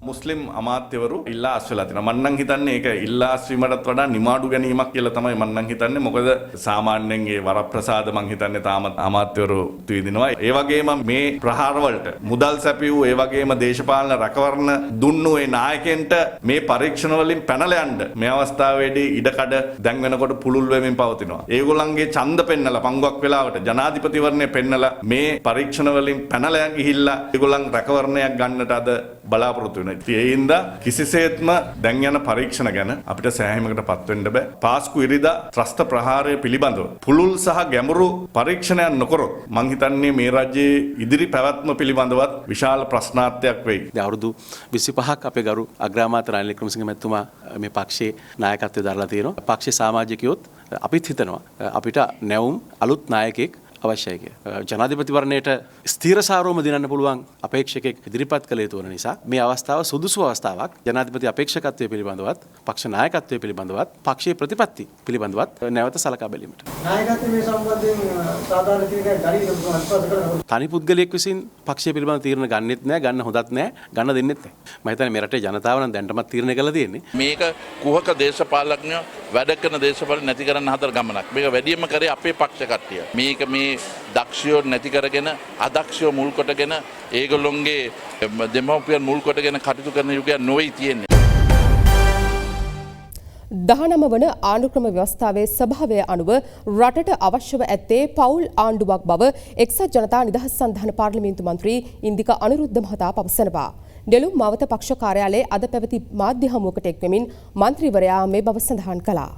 මුස්ලිම් අමාත්‍යවරු ඉල්ලා අස්වෙලා තිනවා. මම නම් හිතන්නේ ඒක ඉල්ලා අස්වීමටත් වඩා නිමාඩු ගැනීමක් කියලා තමයි මම නම් හිතන්නේ. මොකද සාමාන්‍යයෙන් ඒ වරප්‍රසාද මම හිතන්නේ තාමත් අමාත්‍යවරු තුවිදිනවා. ඒ වගේම මේ ප්‍රහාර වලට මුදල් සැපියූ ඒ වගේම දේශපාලන රැකවරණ දුන්නු ඒ නායකයන්ට මේ පරීක්ෂණ වලින් පැනලා යන්න මේ අවස්ථාවේදී ඉඩකඩ දැන් වෙනකොට පුළුල් වෙමින් පවතිනවා. ඒගොල්ලන්ගේ ඡන්ද පෙන්නලා පංගුවක් වෙලාවට ජනාධිපතිවරණය පෙන්නලා මේ පරීක්ෂණ වලින් පැනලා ගිහිල්ලා ඒගොල්ලන් රැකවරණයක් ගන්නට අද බලාපොරොත්තු වෙනවා. ඒ හින්දා කිසිසේත්ම දැන් යන පරීක්ෂණ ගැන අපිට සෑහීමකට පත් වෙන්න බෑ. පාස්කු ඉරිදා ත්‍රස්ත ප්‍රහාරය පිළිබඳව පුළුල් සහ ගැඹුරු පරීක්ෂණයක් නොකරොත් මං හිතන්නේ මේ රජයේ ඉදිරි පැවැත්ම පිළිබඳවත් විශාල ප්‍රශ්නාර්ථයක් වෙයි. දැන් අවුරුදු 25ක් අපේ ගරු අග්‍රාමාත්‍ය රනිල් වික්‍රමසිංහ මැතිතුමා මේ පක්ෂයේ නායකත්වය දරලා තියෙනවා. පක්ෂේ සමාජිකයොත් අපිත් හිතනවා අපිට නැවුම් අලුත් නායකයෙක් අවශ්‍යයි කියලා. ජනාධිපතිවරණයට ස්ථීරසාරවම දිනන්න පුළුවන් අපේක්ෂකෙක් ඉදිරිපත් කළ යුතු වන නිසා මේ අවස්ථාව සුදුසු අවස්ථාවක්. ජනාධිපති අපේක්ෂකත්වයේ පිළිබඳවත්, පක්ෂ නායකත්වයේ පිළිබඳවත්, පක්ෂයේ ප්‍රතිපත්ති පිළිබඳවත් නැවත සලකා බැලීමට. නායකත්වයේ මේ සම්බන්ධයෙන් සාධාරණ තීරණයක් ගනින්න අත්පත් කරනවා. තනි පුද්ගලයෙක් විසින් පක්ෂය පිළිබඳ තීරණ ගන්නෙත් නැහැ, ගන්න හොඳත් නැහැ, ගන්න දෙන්නෙත් නැහැ. මම හිතන්නේ මේ රටේ ජනතාව නම් දැන්ටමත් තීරණය කරලා තියෙන්නේ. මේක කුහක දේශපාලඥයෝ වැඩ කරන දේශපාලන නැති කරන්න හදන ගමනක්. මේක වැඩියෙන්ම කරේ අපේ පක්ෂ කට්ටිය. මේක මේ දක්ෂයෝ නැති කරගෙන අදක්ෂයෝ මුල් කොටගෙන ඒගොල්ලොන්ගේ දෙමව්පියන් මුල් කොටගෙන කටයුතු කරන යුගයක් නොවේ තියෙන්නේ. 19 වන ආණ්ඩුක්‍රම ව්‍යවස්ථාවේ ස්වභාවය අනුව රටට අවශ්‍යව ඇත්තේ පවුල් ආණ්ඩුවක් බව එක්සත් ජනතා නිදහස් සන්ධාන පාර්ලිමේන්තු මන්ත්‍රී ඉන්දික අනුරුද්ධ මහතා පවසනවා. ඩෙලු මාවත පක්ෂ කාර්යාලයේ අද පැවති මාධ්‍ය හමුවකට එක්වෙමින් මන්ත්‍රීවරයා මේ බව සඳහන් කළා.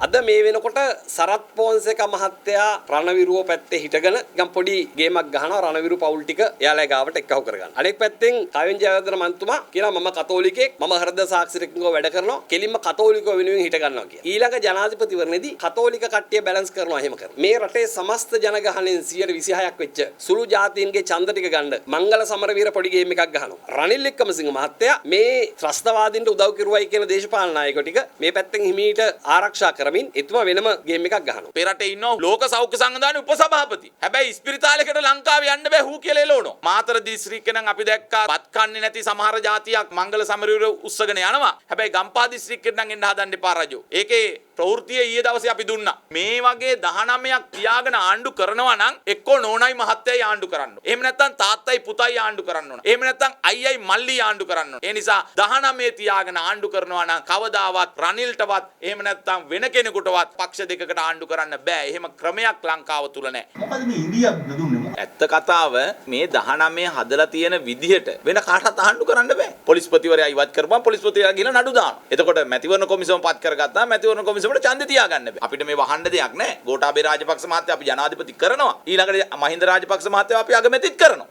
අද මේ වෙනකොට සරත් පොන්සේක මහත්තයා රණවිරුව පැත්තේ හිටගෙන ගම් පොඩි ගේමක් ගහනවා රණවිරු පවුල් ටික එයාලා ගාවට එක්කහුව කරගන්න. අනෙක් පැත්තෙන් කවින් ජයවර්ධන මන්තුමා කියනවා මම කතෝලිකෙක් මම හෘද සාක්ෂිකව වැඩ කරනවා කෙලින්ම කතෝලිකව වෙනුවෙන් හිට ගන්නවා කියලා. ඊළඟ ජනාධිපතිවරණයේදී කතෝලික කට්ටිය බැලන්ස් කරනවා එහෙම කරනවා. මේ රටේ සමස්ත ජනගහනයෙන් 126ක් වෙච්ච සුළු ජාතීන්ගේ ඡන්ද ටික ගන්න මංගල සමරවීර පොඩි ගේම් එකක් ගහනවා. රනිල් වික්‍රමසිංහ මහත්තයා මේ ත්‍රස්තවාදීන්ට උදව් කරුවයි කියන දේශපාලන නායකයෝ ටික මේ පැත්තෙන් හිමීට ආරක්ෂා කරමින් එතුමා වෙනම ගේම් එකක් ගහනවා. අපේ රටේ ඉන්නවා ලෝක සෞඛ්‍ය සංවිධානයේ උපසභාපති. හැබැයි ස්පිරිතාලයකට ලංකාවේ යන්න බෑ හූ කියලා එළවනවා. මාතර දිස්ත්‍රික්කේ නම් අපි දැක්කා බත් කන්නේ නැති සමහර ජාතියක් මංගල සමරවීර උස්සගෙන යනවා. හැබැයි ගම්පහ දිස්ත්‍රික්කෙට නම් එන්න හදන්න එපා රජෝ. ඒකේ ප්‍රවෘත්තිය ඊයේ දවසේ අපි දුන්නා. මේ වගේ 19ක් තියාගෙන ආණ්ඩු කරනවා නම් එක්කෝ නෝනයි මහත්තයයි ආණ්ඩු කරන්න ඕන. එහෙම නැත්නම් තාත්තයි පුතයි ආණ්ඩු කරන්න ඕන. එහෙම නැත්නම් අයියයි මල්ලි ආණ්ඩු කරන්න ඕන. ඒ නිසා 19 තියාගෙන ආණ්ඩු කරනවා නම් කවදාවත් රනිල්ටවත් එහෙම නැත්නම් වෙන කෙනෙකුටවත් පක්ෂ දෙකකට ආණ්ඩු කරන්න බෑ. එහෙම ක්‍රමයක් ලංකාව තුල නැහැ. මොකද මේ ඉන්දියාව දුන්නේ? ඇත්ත කතාව මේ 19 හදලා තියෙන විදිහට වෙන කාටවත් ආණ්ඩු කරන්න බෑ. පොලිස්පතිවරයා ඉවත් කරපුවම පොලිස්පතිවරයා ගිහලා නඩු දානවා. එතකොට මැතිවරණ කොමිසම පත් කරගත්තා මැතිවරණ කොමිසමට ඡන්දය තියාගන්න බෑ. අපිට මේ වහන්න දෙයක් නැහැ. ගෝඨාභය රාජපක්ෂ මහත්තයා අපි ජනාධිපති කරනවා. ඊළඟට මහින්ද රාජපක්ෂ මහත්තයා අපි අගමැතිත් කරනවා.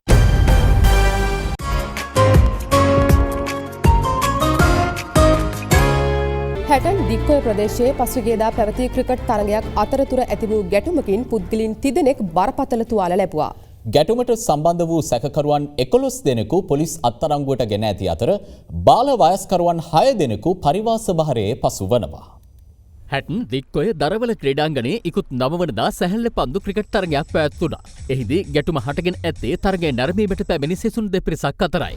හැටන් දික්කොය ප්‍රදේශයේ පසුගියදා පැවති ක්‍රිකට් තරගයක් අතරතුර ඇති වූ ගැටුමකින් පුද්ගලයන් 3 දෙනෙක් බරපතල තුවාල ලැබුවා. ගැටුමට සම්බන්ධ වූ සැකකරුවන් 11 දෙනෙකු පොලිස් අත්අඩංගුවට ගෙන ඇති අතර බාල වයස්කරුවන් 6 දෙනෙකු පරිවාස භාරයේ පසු වනවා. හැටන් දික්කොය දරවල ක්‍රීඩාංගණයේ ඉකුත් 9 වනදා සැහැල්ල පන්දු ක්‍රිකට් තරගයක් පැවැත්වුණා. එහිදී ගැටුම හටගෙන ඇත්තේ තරගය නැරඹීමට පැමිණි සිසුන් දෙපිරිසක් අතරයි.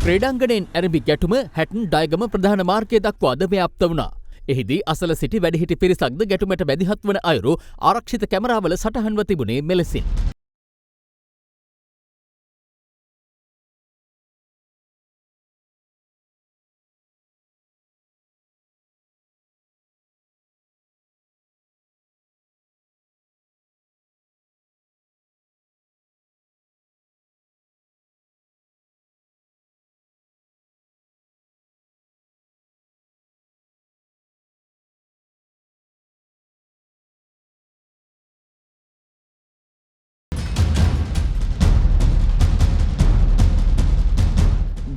ක්‍රීඩාංගණයෙන් ඇරඹි ගැටුම හැටන් ඩයගම ප්‍රධාන මාර්ගය දක්වා ද ව්‍යාප්ත වුණා. එහිදී අසල සිටි වැඩිහිටි පිරිසක්ද ගැටුමට මැදිහත් වන අයුරු ආරක්ෂිත කැමරාවල සටහන්ව තිබුණේ මෙලෙසින්.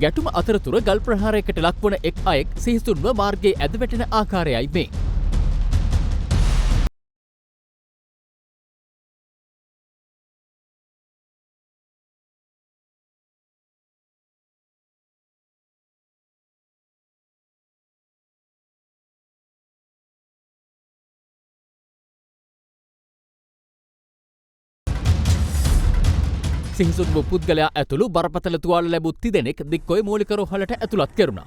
ගැටුම අතරතුර ගල් ප්‍රහාරයකට ලක්වන එක් අයෙක් සිහිසුන්ව මාර්ගයේ ඇද වැටෙන ආකාරයයි මේ. සිහිසුන්ව පුද්ගලයා ඇතුළු බරපතල තුවාල ලැබූ 3 දෙනෙක් දික්කොය මූලික රෝහලට ඇතුළත් කෙරුණා.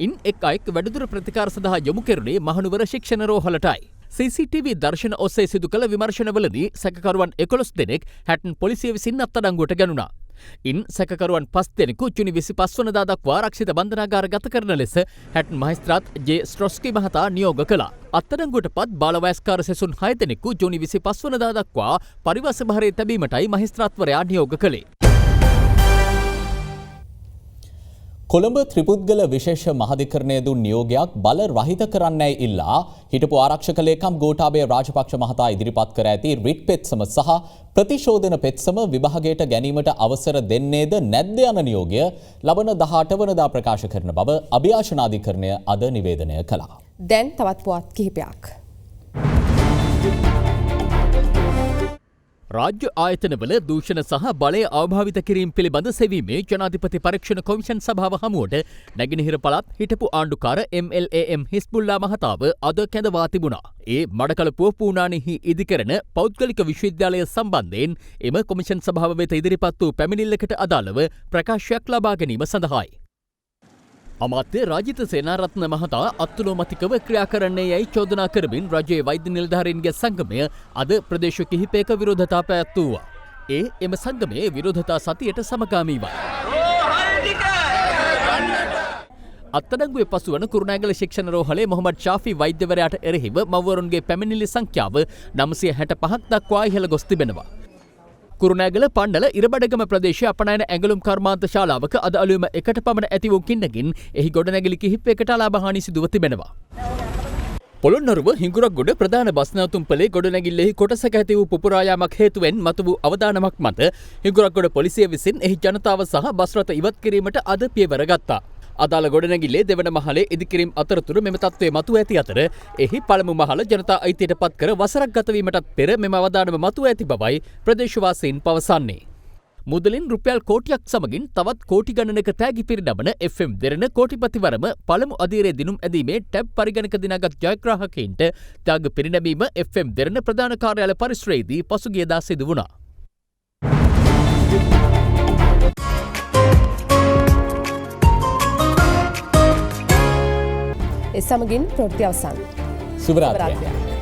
ඉන් එක් අයෙක් වැඩිදුර ප්‍රතිකාර සඳහා යොමු කෙරුණේ මහනුවර ශික්ෂණ රෝහලටයි. CCTV දර්ශන ඔස්සේ සිදු කළ විමර්ශනවලදී සැකකරුවන් 11 දෙනෙක් හැටන් පොලිසිය විසින් අත්අඩංගුවට ගැනුණා. ඉන් සැකකරුවන් 5 දෙනෙකු ජුනි 25 වනදා දක්වා ආරක්ෂිත බන්ධනාගාර ගත කරන ලෙස හැටන් මහේස්ත්‍රාත් ජේ ස්ට්‍රොස්කි මහතා නියෝග කළා. අත්අඩංගුවට පත් බාලවයස්කාර සෙසුන් 6 දෙනෙකු ජුනි 25 වනදා දක්වා පරිවාස භාරයේ තැබීමටයි මහේස්ත්‍රාත්වරයා නියෝග කළේ. කොළඹ ත්‍රිපුද්ගල විශේෂ මහාධිකරණය දුන් නියෝගයක් බල රහිත කරන්නයි ඉල්ලා හිටපු ආරක්ෂක ලේකම් ගෝඨාභය රාජපක්ෂ මහතා ඉදිරිපත් කර ඇති රිට් පෙත්සම සහ ප්‍රතිශෝධන පෙත්සම විභාගයට ගැනීමට අවසර දෙන්නේද නැද්ද යන නියෝගය ලබන 18 වනදා ප්‍රකාශ කරන බව අභියාචනාධිකරණය අද නිවේදනය කළා. දැන් තවත් පුවත් කිහිපයක්. රාජ්‍ය ආයතනවල දූෂණ සහ බලය අවභාවිත කිරීම පිළිබඳ සෙවීමේ ජනාධිපති පරීක්ෂණ කොමිෂන් සභාව හමුවට නැගෙනහිර පළාත් හිටපු ආණ්ඩුකාර MLAM හිස්බුල්ලා මහතාව අද කැඳවා තිබුණා. ඒ මඩකලපුව පූනානෙහි ඉදිකරන පෞද්ගලික විශ්වවිද්‍යාලය සම්බන්ධයෙන් එම කොමිෂන් සභාව වෙත ඉදිරිපත් වූ පැමිණිල්ලකට අදාළව ප්‍රකාශයක් ලබා ගැනීම සඳහායි. අමාත්‍ය රාජිත සේනාරත්න මහතා අත්තුලෝමතිකව ක්‍රියා කරන්නේ යැයි චෝදනා කරමින් රජයේ වෛද්‍ය නිලධාරීන්ගේ සංගමය අද ප්‍රදේශ කිහිපයක විරෝධතා පැවැත්වුවා. එම සංගමයේ විරෝධතා සතියට සමගාමීවයි. අත්අඩංගුවේ පසුවන කුරුණෑගල ශික්ෂණ රෝහලේ මොහොමඩ් ෂාෆි වෛද්‍යවරයාට එරෙහිව මව්වරුන්ගේ පැමිණිලි සංඛ්‍යාව 965ක් දක්වා ඉහළ ගොස් තිබෙනවා. කුරුණෑගල පණ්ඩල ඉරබඩගම ප්‍රදේශයේ අපනයන ඇඟලුම් කර්මාන්ත ශාලාවක අද අලුයම එකට පමණ ඇති වූ කින්නකින් එහි ගොඩනැගිලි කිහිපයකට අලාභ සිදුව තිබෙනවා. පොළොන්නරුව හිඟුරක්ගොඩ ප්‍රධාන බස් නැවතුම්පලේ ගොඩනැගිල්ලෙහි කොටසක ඇති වූ පුපුරා යාමක් හේතුවෙන් මතු වූ අවදානමක් මත හිඟුරක්ගොඩ පොලිසිය විසින් එහි ජනතාව සහ බස් රථ ඉවත් කිරීමට අද පියවර ගත්තා. අදාළ ගොඩනැගිල්ලේ දෙවන මහලේ ඉදිකිරීම් අතරතුර මෙම තත්ත්වය මතුව ඇති අතර එහි පළමු මහල ජනතා අයිතියට පත් කර වසරක් ගතවීමටත් පෙර මෙම අවදානම මතුව ඇති බවයි ප්‍රදේශවාසීන් පවසන්නේ. මුදලින් රුපියල් කෝටියක් සමගින් තවත් කෝටි ගණනක තෑගි පිරිනමන FM දෙරණ කෝටිපතිවරම පළමු අධීරයේ දිනුම් ඇදීමේ ටැබ් පරිගණක දිනාගත් ජයග්‍රාහකයින්ට ත්‍යාග පිරිනැමීම FM දෙරණ ප්‍රධාන කාර්යාල පරිශ්‍රයේදී පසුගියදා සිදු වුණා. එසමගින් ප්‍රවෘත්ති අවසන්. සුබ රාත්‍රියක්.